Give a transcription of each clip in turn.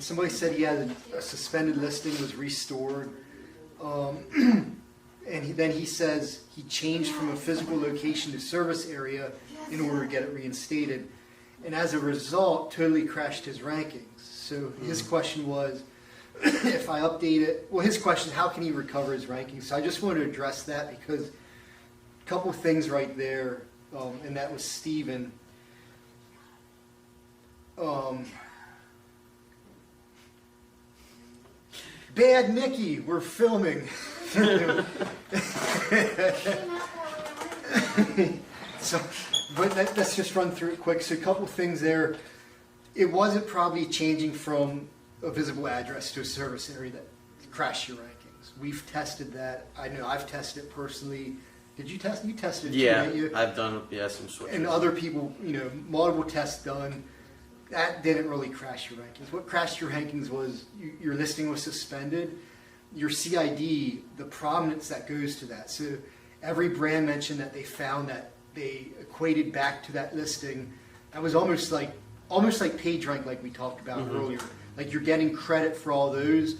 somebody said he had a suspended listing was restored. And then he says he changed from a physical location to service area in order to get it reinstated. And as a result, totally crashed his rankings. So his question was, if I update it, well, his question is, how can he recover his rankings? So I just wanted to address that because a couple things right there, and that was Steven. Bad Nikki, we're filming. So, but let's just run through it quick. So a couple things there. It wasn't probably changing from a visible address to a service area that crashed your rankings. We've tested that. I know I've tested it personally. Did you test? You tested it yeah, too, didn't you? I've done some switches. And other people, multiple tests done. That didn't really crash your rankings. What crashed your rankings was your listing was suspended. Your CID, the prominence that goes to that. So every brand mention that they found that they equated back to that listing, that was almost like page rank, like we talked about earlier. Like you're getting credit for all those,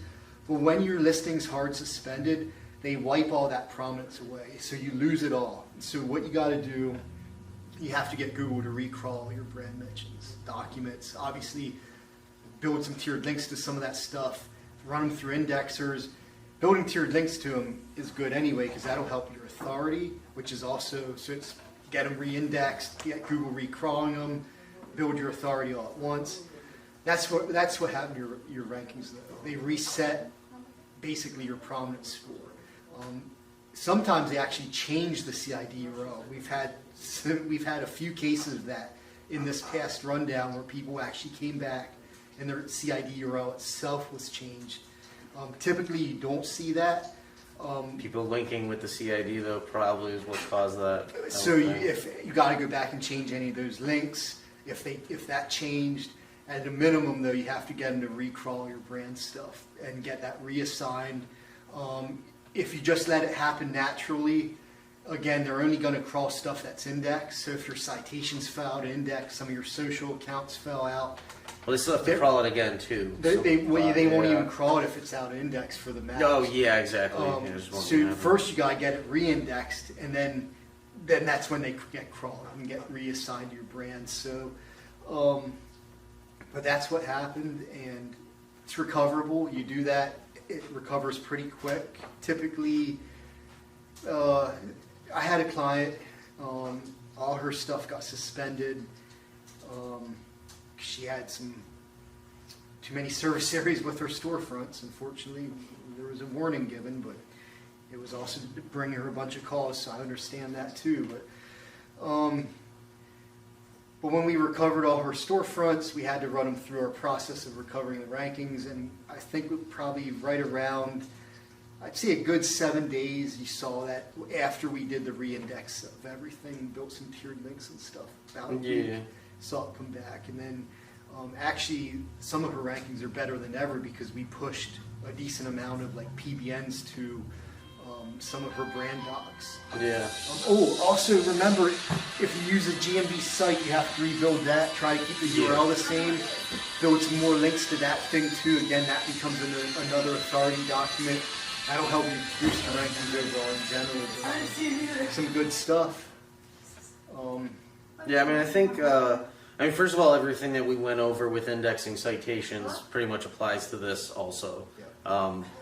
but when your listing's hard suspended, they wipe all that prominence away, so you lose it all. So what you got to do, you have to get Google to recrawl your brand mentions, documents, obviously build some tiered links to some of that stuff, run them through indexers. Building tiered links to them is good anyway because that'll help your authority, which is also, so it's get them re-indexed, get Google recrawling them, build your authority all at once. That's what happened to your rankings though. They reset basically your prominence score. Sometimes they actually change the CID URL. We've had a few cases of that in this past rundown where people actually came back and their CID URL itself was changed. Typically, you don't see that. People linking with the CID though probably is what caused that. So if you got to go back and change any of those links, if that changed, at a minimum though, you have to get them to recrawl your brand stuff and get that reassigned. If you just let it happen naturally, again, they're only going to crawl stuff that's indexed. So if your citations fell out of index, some of your social accounts fell out. Well, they still have to crawl it again too. They won't even crawl it if it's out of index for the maps. Oh yeah, exactly. So first you gotta get it re-indexed, and then that's when they get crawled and get reassigned to your brand. So, but that's what happened, and it's recoverable. You do that, it recovers pretty quick. Typically, I had a client, all her stuff got suspended. She had too many service areas with her storefronts. Unfortunately, there was a warning given, but it was also to bring her a bunch of calls, so I understand that too. But when we recovered all her storefronts, we had to run them through our process of recovering the rankings, and I think probably right around, I'd say a good 7 days, you saw that after we did the re-index of everything, built some tiered links and stuff. Saw it come back, and then actually some of her rankings are better than ever because we pushed a decent amount of like PBNs to some of her brand docs. Yeah. Also remember, if you use a GMB site, you have to rebuild that. Try to keep the URL the same. Build some more links to that thing too. Again, that becomes another authority document. That'll help you boost your rankings overall in general. But some good stuff. Yeah, I mean, I think, first of all, everything that we went over with indexing citations pretty much applies to this also.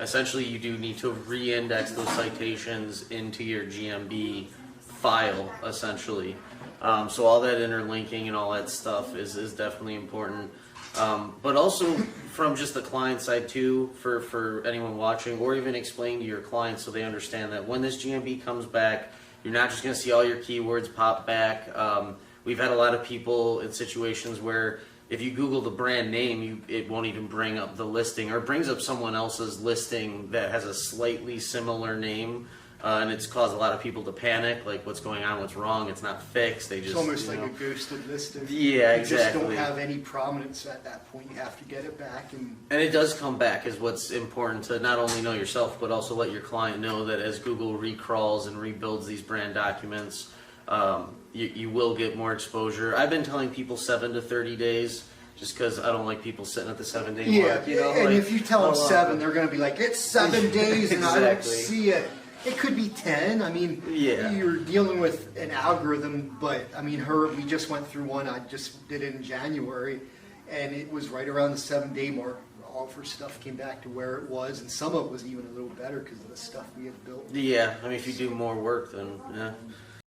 Essentially, you do need to re-index those citations into your GMB file, essentially. So all that interlinking and all that stuff is definitely important. But also from just the client side too, for anyone watching, or even explain to your clients so they understand that when this GMB comes back, you're not just going to see all your keywords pop back. We've had a lot of people in situations where if you Google the brand name, it won't even bring up the listing, or it brings up someone else's listing that has a slightly similar name, and it's caused a lot of people to panic, like what's going on, what's wrong, it's not fixed. They just, it's almost like a ghosted listing. Yeah, exactly. You just don't have any prominence at that point. You have to get it back. And it does come back is what's important to not only know yourself, but also let your client know that as Google recrawls and rebuilds these brand documents, you will get more exposure. I've been telling people 7 to 30 days, just because I don't like people sitting at the 7-day Yeah, mark. You know, and like, if you tell them I don't 7, want- they're going to be like, it's 7 days and I don't Exactly. see it. It could be 10. I mean, Yeah. you're dealing with an algorithm, but I mean, we just went through one. I just did it in January, and it was right around the 7-day mark. All of her stuff came back to where it was, and some of it was even a little better because of the stuff we had built. Yeah, I mean, if you do more work, then yeah.